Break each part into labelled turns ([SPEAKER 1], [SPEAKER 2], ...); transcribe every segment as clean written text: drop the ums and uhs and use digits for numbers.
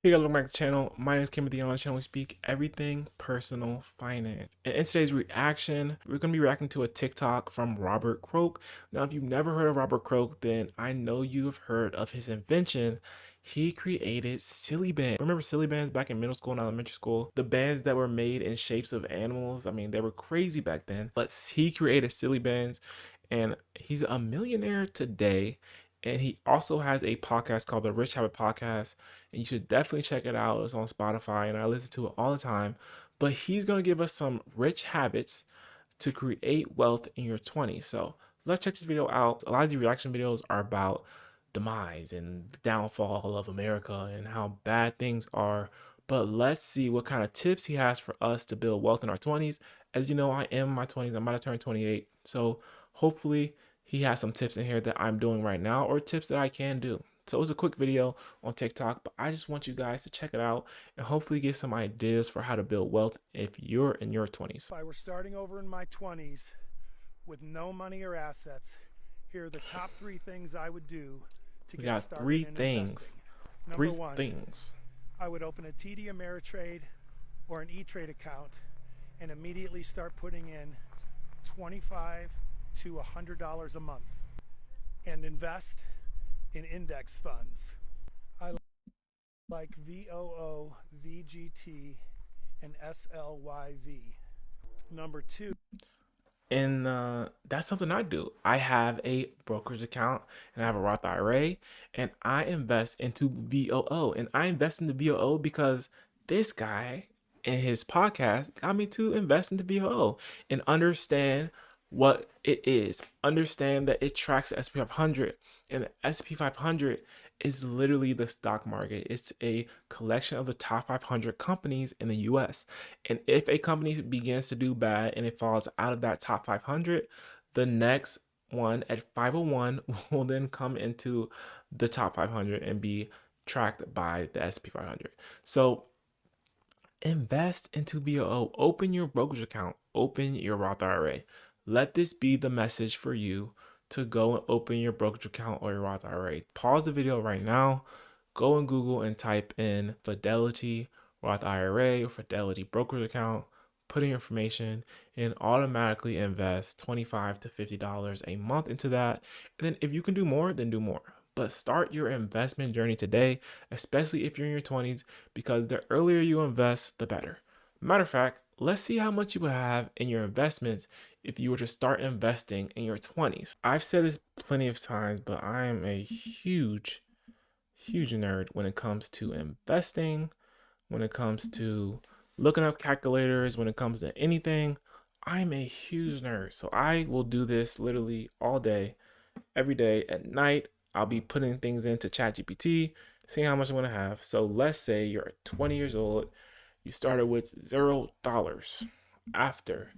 [SPEAKER 1] Hey guys, welcome back to the channel. My name is Timothy. On the channel we speak everything personal finance. And in today's reaction, we're going to be reacting to a TikTok from Robert Krook. Now, if you've never heard of Robert Krook, then I know you've heard of his invention. He created silly bands. Remember silly bands back in middle school and elementary school? The bands that were made in shapes of animals. I mean, they were crazy back then. But he created silly bands, and he's a millionaire today. And he also has a podcast called the Rich Habit Podcast, and you should definitely check it out. It's on Spotify, and I listen to it all the time. But he's going to give us some rich habits to create wealth in your 20s. So let's check this video out. A lot of these reaction videos are about demise and the downfall of America and how bad things are. But let's see what kind of tips he has for us to build wealth in our 20s. As you know, I am in my 20s. I'm about to turn 28. So hopefully he has some tips in here that I'm doing right now or tips that I can do. So it was a quick video on TikTok, but I just want you guys to check it out and hopefully get some ideas for how to build wealth if you're in your 20s.
[SPEAKER 2] If I were starting over in my 20s with no money or assets, here are the top 3 things I would do to
[SPEAKER 1] We
[SPEAKER 2] get
[SPEAKER 1] got
[SPEAKER 2] started
[SPEAKER 1] three
[SPEAKER 2] in
[SPEAKER 1] things.
[SPEAKER 2] investing.
[SPEAKER 1] Three
[SPEAKER 2] Number 1,
[SPEAKER 1] things.
[SPEAKER 2] I would open a TD Ameritrade or an E-Trade account and immediately start putting in $25 to $100 a month and invest in index funds. I like VOO, VGT, and SLYV. Number 2,
[SPEAKER 1] And that's something I do. I have a brokerage account and I have a Roth IRA, and I invest into VOO. And I invest into VOO because this guy in his podcast got me to invest into VOO and understand what it is. Understand that it tracks the S&P 500, and the S&P 500 is literally the stock market. It's a collection of the top 500 companies in the US. And if a company begins to do bad and it falls out of that top 500, the next one at 501 will then come into the top 500 and be tracked by the S&P 500. So invest into VOO. Open your brokerage account. Open your Roth IRA. Let this be the message for you to go and open your brokerage account or your Roth IRA. Pause the video right now. Go in Google and type in Fidelity Roth IRA or Fidelity brokerage account. Put in your information and automatically invest $25 to $50 a month into that. And then if you can do more, then do more. But start your investment journey today, especially if you're in your 20s, because the earlier you invest, the better. Matter of fact, let's see how much you would have in your investments if you were to start investing in your 20s. I've said this plenty of times, but I am a huge nerd when it comes to investing, when it comes to looking up calculators, when it comes to anything. I'm a huge nerd. So I will do this literally all day, every day. At night, I'll be putting things into ChatGPT, seeing how much I'm going to have. So let's say you're 20 years old, you started with $0 after,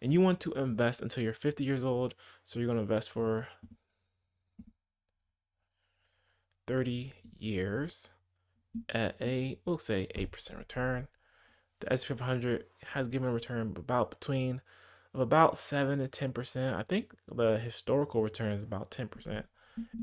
[SPEAKER 1] and you want to invest until you're 50 years old. So you're going to invest for 30 years at we'll say 8% return. The S&P 500 has given a return about 7 to 10%. I think the historical return is about 10%.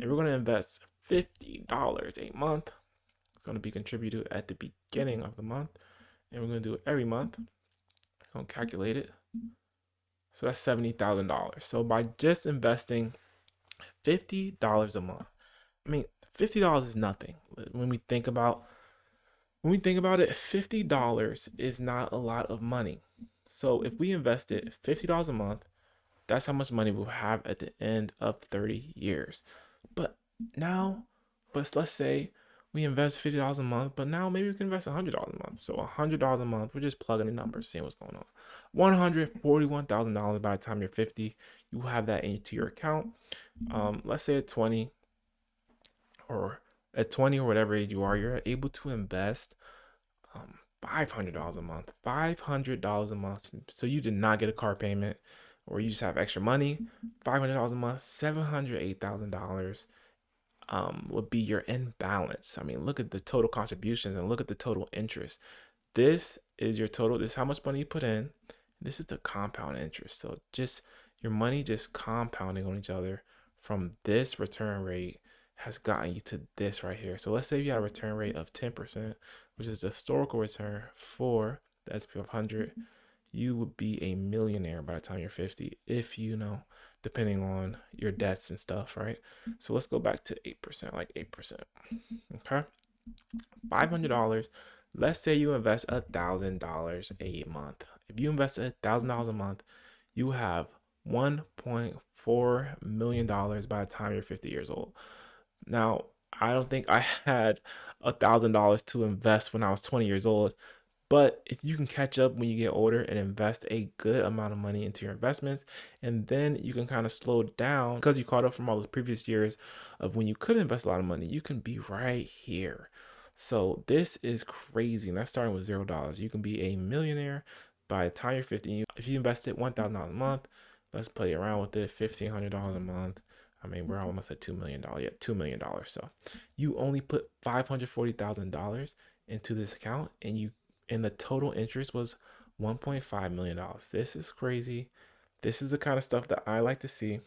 [SPEAKER 1] And we're going to invest $50 a month. It's going to be contributed at the beginning of the month, and we're going to do it every month. I'm going to calculate it. So that's $70,000. So by just investing $50 a month, I mean, $50 is nothing. When we think about it, $50 is not a lot of money. So if we invested $50 a month, that's how much money we'll have at the end of 30 years. But let's say we invest $50 a month, but now maybe we can invest $100 a month. So $100 a month, we're just plugging in numbers, seeing what's going on. $141,000 by the time you're 50, you will have that into your account. Let's say at 20 or whatever age you are, you're able to invest $500 a month. $500 a month. So you did not get a car payment, or you just have extra money. $500 a month, $708,000 would be your end balance. I mean, look at the total contributions and look at the total interest. This is your total. This is how much money you put in. This is the compound interest. So just your money just compounding on each other from this return rate has gotten you to this right here. So let's say you had a return rate of 10%, which is the historical return for the S&P 500. You would be a millionaire by the time you're 50, if you know, depending on your debts and stuff, right? So let's go back to 8%, like 8%. Okay. $500. Let's say you invest $1,000 a month. If you invest $1,000 a month, you have $1.4 million by the time you're 50 years old. Now, I don't think I had $1,000 to invest when I was 20 years old, but if you can catch up when you get older and invest a good amount of money into your investments, and then you can kind of slow down because you caught up from all those previous years of when you could invest a lot of money, you can be right here. So this is crazy. And that's starting with $0. You can be a millionaire by the time you're 50. If you invested $1,000 a month, let's play around with it, $1,500 a month. I mean, we're almost at $2 million. Yeah, $2 million. So you only put $540,000 into this account, and the total interest was $1.5 million. This is crazy. This is the kind of stuff that I like to see,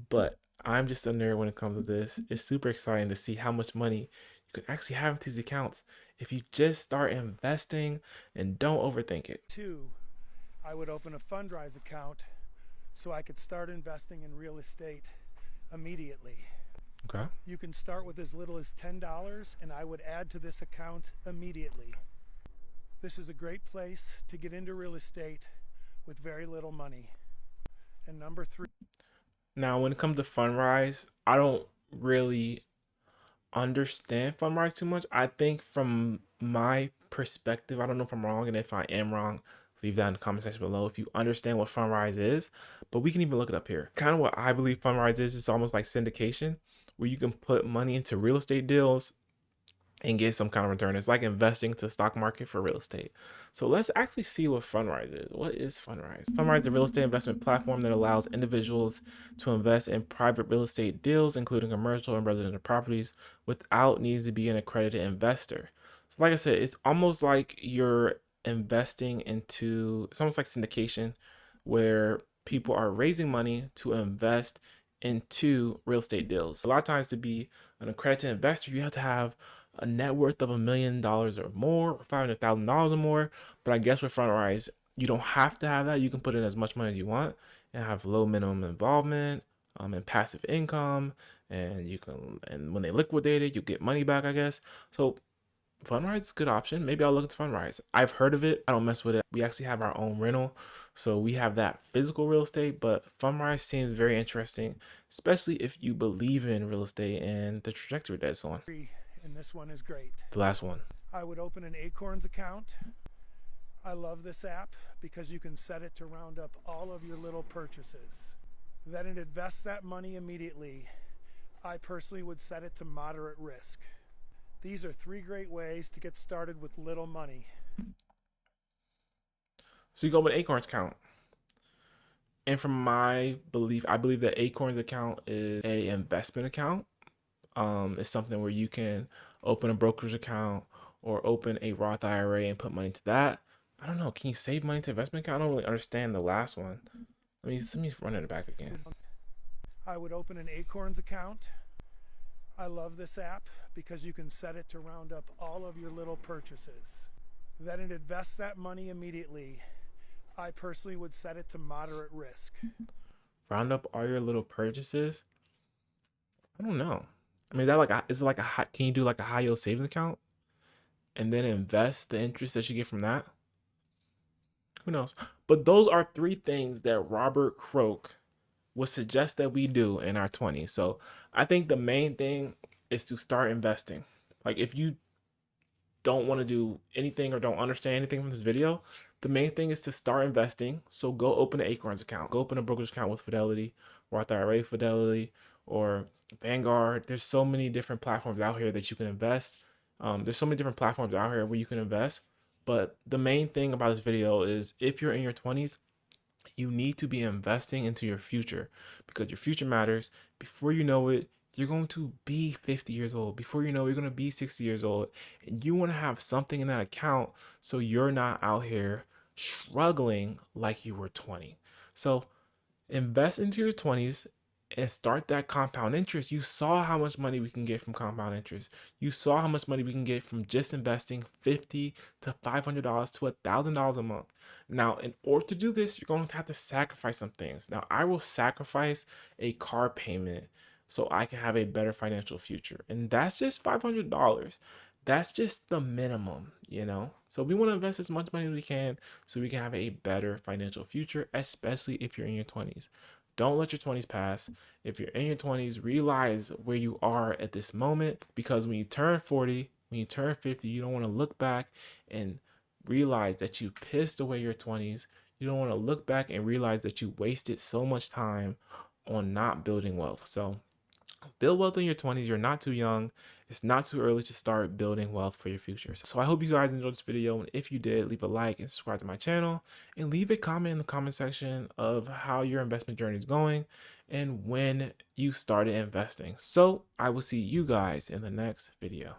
[SPEAKER 1] but I'm just a nerd when it comes to this. It's super exciting to see how much money you can actually have in these accounts if you just start investing and don't overthink it.
[SPEAKER 2] Two, I would open a Fundrise account so I could start investing in real estate immediately.
[SPEAKER 1] Okay.
[SPEAKER 2] You can start with as little as $10, and I would add to this account immediately. This is a great place to get into real estate with very little money. And number three.
[SPEAKER 1] Now, when it comes to Fundrise, I don't really understand Fundrise too much. I think from my perspective, I don't know if I'm wrong, and if I am wrong, leave that in the comment section below if you understand what Fundrise is. But we can even look it up here. Kind of what I believe Fundrise is, it's almost like syndication, where you can put money into real estate deals and get some kind of return. It's like investing to the stock market for real estate. So let's actually see what Fundrise is. What is Fundrise? Fundrise is a real estate investment platform that allows individuals to invest in private real estate deals, including commercial and residential properties, without needing to be an accredited investor. So like I said, it's almost like you're investing into, it's almost like syndication, where people are raising money to invest into real estate deals. A lot of times, to be an accredited investor, you have to have a net worth of $1 million or more, or $500,000 or more. But I guess with Fundrise, you don't have to have that. You can put in as much money as you want and have low minimum involvement, and passive income, and and when they liquidate it, you get money back, I guess. So Fundrise is a good option. Maybe I'll look into Fundrise. I've heard of it. I don't mess with it. We actually have our own rental, so we have that physical real estate, but Fundrise seems very interesting, especially if you believe in real estate and the trajectory that it's on.
[SPEAKER 2] And this one is great.
[SPEAKER 1] The last one.
[SPEAKER 2] I would open an Acorns account. I love this app because you can set it to round up all of your little purchases. Then it invests that money immediately. I personally would set it to moderate risk. These are 3 great ways to get started with little money.
[SPEAKER 1] So you go with an Acorns account. And from my belief, I believe that Acorns account is a investment account. It's something where you can open a brokerage account or open a Roth IRA and put money into that. I don't know. Can you save money to investment account? I don't really understand the last one. Let me run it back again.
[SPEAKER 2] I would open an Acorns account. I love this app because you can set it to round up all of your little purchases. Then it invests that money immediately. I personally would set it to moderate risk.
[SPEAKER 1] Round up all your little purchases? I don't know. I mean, is it like can you do like a high yield savings account and then invest the interest that you get from that? Who knows? But those are 3 things that Robert Krook would suggest that we do in our 20s. So I think the main thing is to start investing. Like, if you don't want to do anything or don't understand anything from this video, the main thing is to start investing. So go open an Acorns account. Go open a brokerage account with Fidelity, Roth IRA Fidelity, or Vanguard. There's so many different platforms out here that you can invest. There's so many different platforms out here where you can invest. But the main thing about this video is, if you're in your 20s, you need to be investing into your future, because your future matters. Before you know it, you're going to be 50 years old. Before you know it, you're going to be 60 years old. And you want to have something in that account so you're not out here struggling like you were 20. So invest into your 20s. and start that compound interest. You saw how much money we can get from compound interest. You saw how much money we can get from just investing $50 to $500 to $1,000 a month. Now, in order to do this, you're going to have to sacrifice some things. Now, I will sacrifice a car payment so I can have a better financial future. And that's just $500. That's just the minimum, you know? So we want to invest as much money as we can so we can have a better financial future, especially if you're in your 20s. Don't let your 20s pass. If you're in your 20s, realize where you are at this moment, because when you turn 40, when you turn 50, you don't want to look back and realize that you pissed away your 20s. You don't want to look back and realize that you wasted so much time on not building wealth. So build wealth in your 20s. You're not too young. It's not too early to start building wealth for your future. So I hope you guys enjoyed this video. And if you did, leave a like and subscribe to my channel. And leave a comment in the comment section of how your investment journey is going and when you started investing. So I will see you guys in the next video.